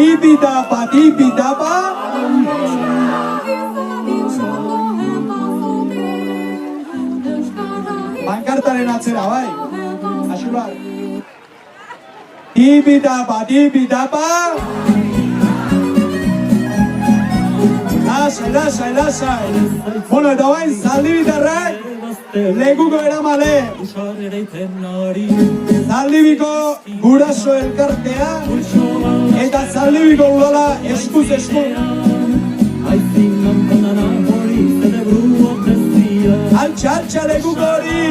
Tipi-tapa, tipi-tapa. Pankartaren atzera, bai. Axular. Tipi-tapa, tipi-tapa. Lasai. Bueno, eta bain, Zaldibitarrak lekuko eramale. Zaldibiko guraso elkartea eta Zaldibiko udala eskuz esku. Altxa lekuko hori.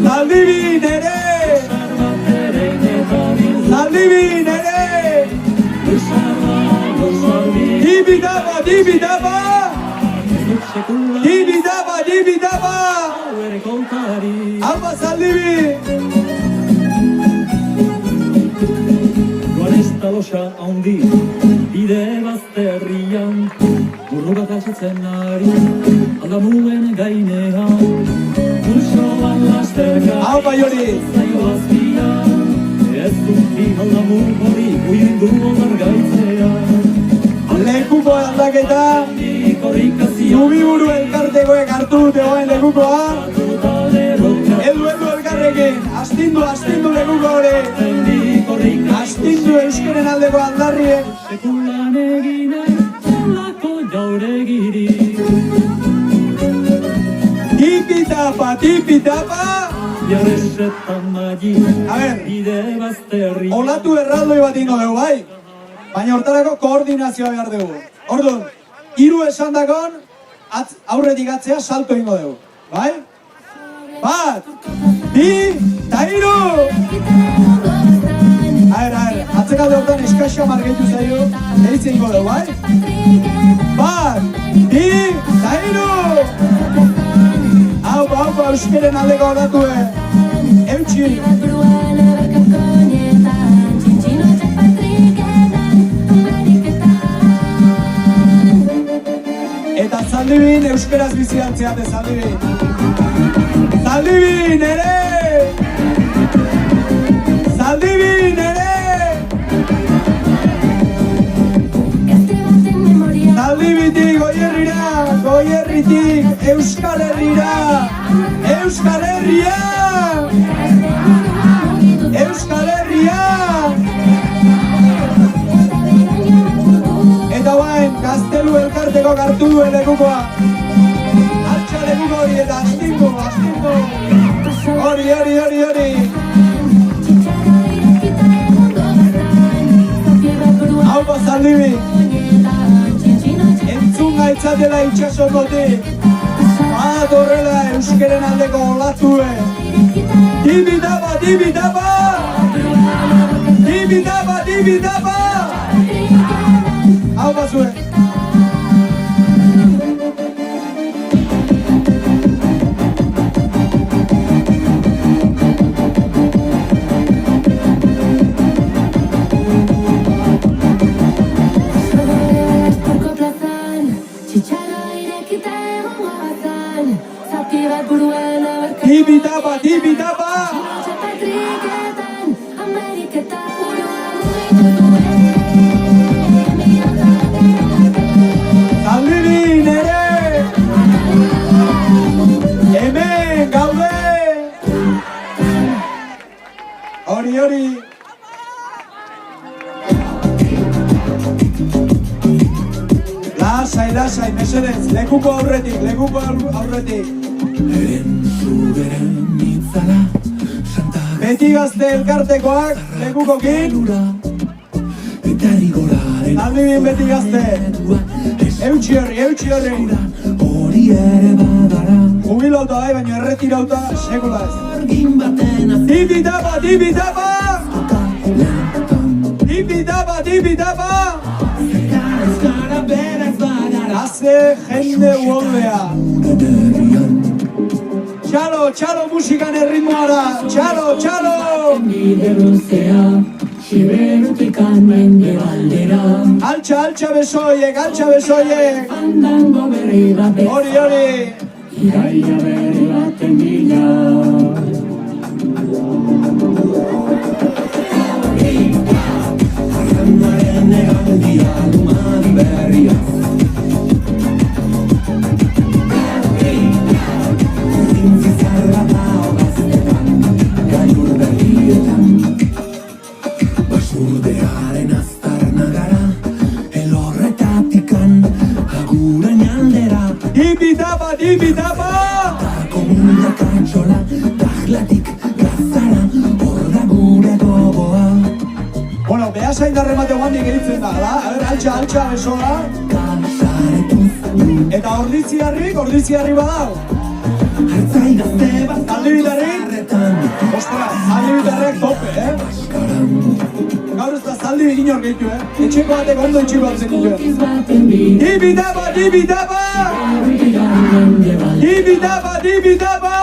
Zaldibi nere. Tipi-tapa, tipi-tapa. Alba Zaldibi. Guaresta loxa handi, bide bazterrian, burru bat asetzen ari, aldamuen gainean, pulsoan lasterka, Alba Jori. zaio azpian, ez duki aldamu hori, uindu onargaitzean. Lekuko aldaketa. Zubiburu elkartekoek hartu dute goen lekukoa. Edu elkarrekin, astindu lekuko hori. Astindu euskeren aldeko aldarrien. Sekulan eginen, lako jauregiri. Tipi-tapa. Jarresetan magi, A ver, bide bazterri. olatu erraldoi bat ingo dugu, bai? Baina hortarako koordinazioa behar dugu. Orduan, 3 esan dakon, aurretik atzea salto ingo dugu, bai? 1, 2, eta 3! A ver, atzekalde hortan eskaxa margeitu zaio, eitzen ingo dugu, bai? 1, 2, eta 3! Haupa, euskeren aldeko horatue. Eutxi. Eta Zaldibin euskeraz bizi altzeate, Zaldibin. Zaldibin ere! Zaldibitik goierritik Euskal Herrira! Euskal Herria! Eta bain, Gaztelu elkarteko hartu duen lekukoa. Altxa lekuko hori eta astingo. Hori. Haupa Zaldibi. Entzun gaitzatela itxasokotik. Bat horrela euskeren aldeko olatue. Tipi-tapa. Haupa zuen. Tipi-tapa. Zaldibin ere! Hemen gaude! Hori. Lasai, mesedez, lekuko aurretik. Beti Gazte elkartekoak, lekukokin. Zaldibin Beti Gazte. Eutxi horri. Jubilauta bai, baina erretirauta sekula ez. Tipi-tapa. Haze jende uoldea. Txalo musikan erritmoara. Txalo. Siberutikan mendebaldera Altxa besoiek Andango berri bat Hori Iraia berri baten bila tipitapa! Komuna katxola, tajlatik gazara, hor da gure gogoa. Bueno, behasain darremate guandik eritzen da, da? A ver, altxa, besoa. Kasaretuz, Eta ordiziarri badau. hartzai gazte bat Zaldibitarrik? zarretan. Ostras, zaldibitarrek tope, Gaur ez da zaldibi inor gehitu, Etxeko batek ondo itxiko batzen dituen. Kokiz baten bi, Tipitapa! herrian mendebaldera. Tipitapa!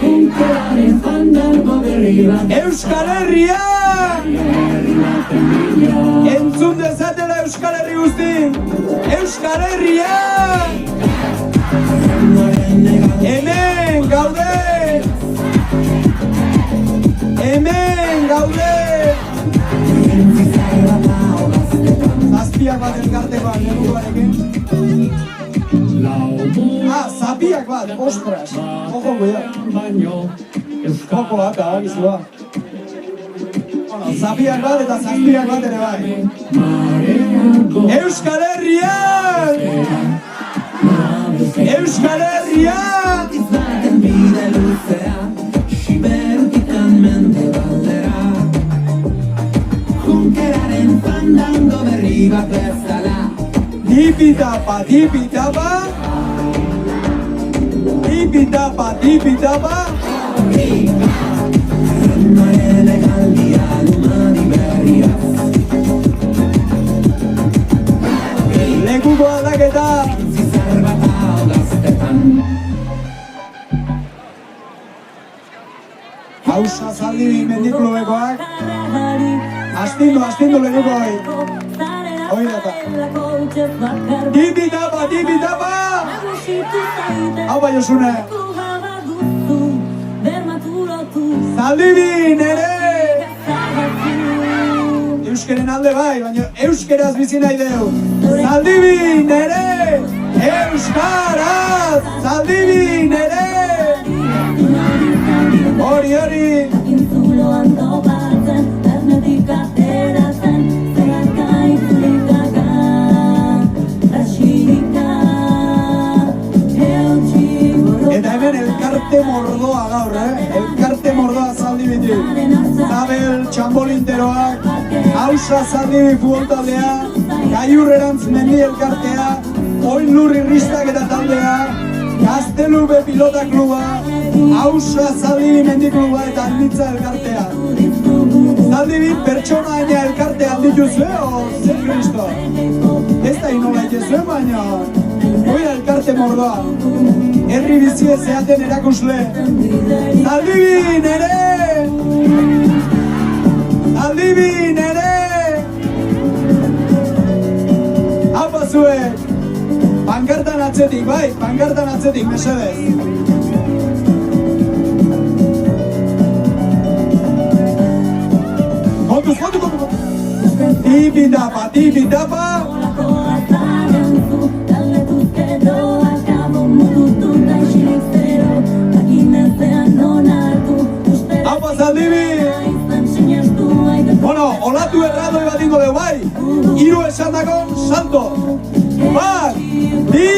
Kunkeraren fandango berri bat, Euskal Herria! herri baten bila. Entzun dezatela Euskal Herri guzti! Euskal Herria! Hemen gaude! Zazpiak bat elkartekoan, negukoarekin. Zapiak bat, ostras! Ojo, cuidado. Joko bat, agizua. Bueno, zapiak bat eta zazpiak bat ere bai. Euskal Herria! Euskal Herria! Izaten bide luzea, Siberutikan mendebaldera. Junkeraren fandango berri bat bezala. Tipitapa! Errenaren egaldia lumari berriaz. Lekuko aldaketa! Zizar bat hau gaztetan. Hausa zaldibi mendiklubekoak. Astindu lekuko hori. Hoi data. Tipitapa! Hau bai Josune! Zaldibi nere! Euskeren alde bai, baina euskeraz bizi nahi deu. Zaldibi nere! Euskaraz! Zaldibi nere! Hori! Eta hemen elkarte mordoa gaur, Elkarte mordoa zaldibiti. Zabel, txambolinteroak, Hausa zaldibi futbol taldea, Gaiurrerantz mendi elkartea, Oin lurri ristak eta taldea, Gaztelube pilota kluba, Hausa zaldibi mendi kluba eta handitza elkartea. Zaldibi pertsona aina elkarte handituzue, o zer kristo? Ez da inola itezue, baina hoi da elkarte mordoa. Herri bizie zeaten erakusle. Zaldibi nere! Haupa zuek! Pankartan atzetik, bai? Pankartan atzetik, mesedez. Kontuz! Tipitapa! Haupa zaldibi! Bueno, olatu erradoi bat ingo deu, bai? 3 esandako salto! Bat! Bi!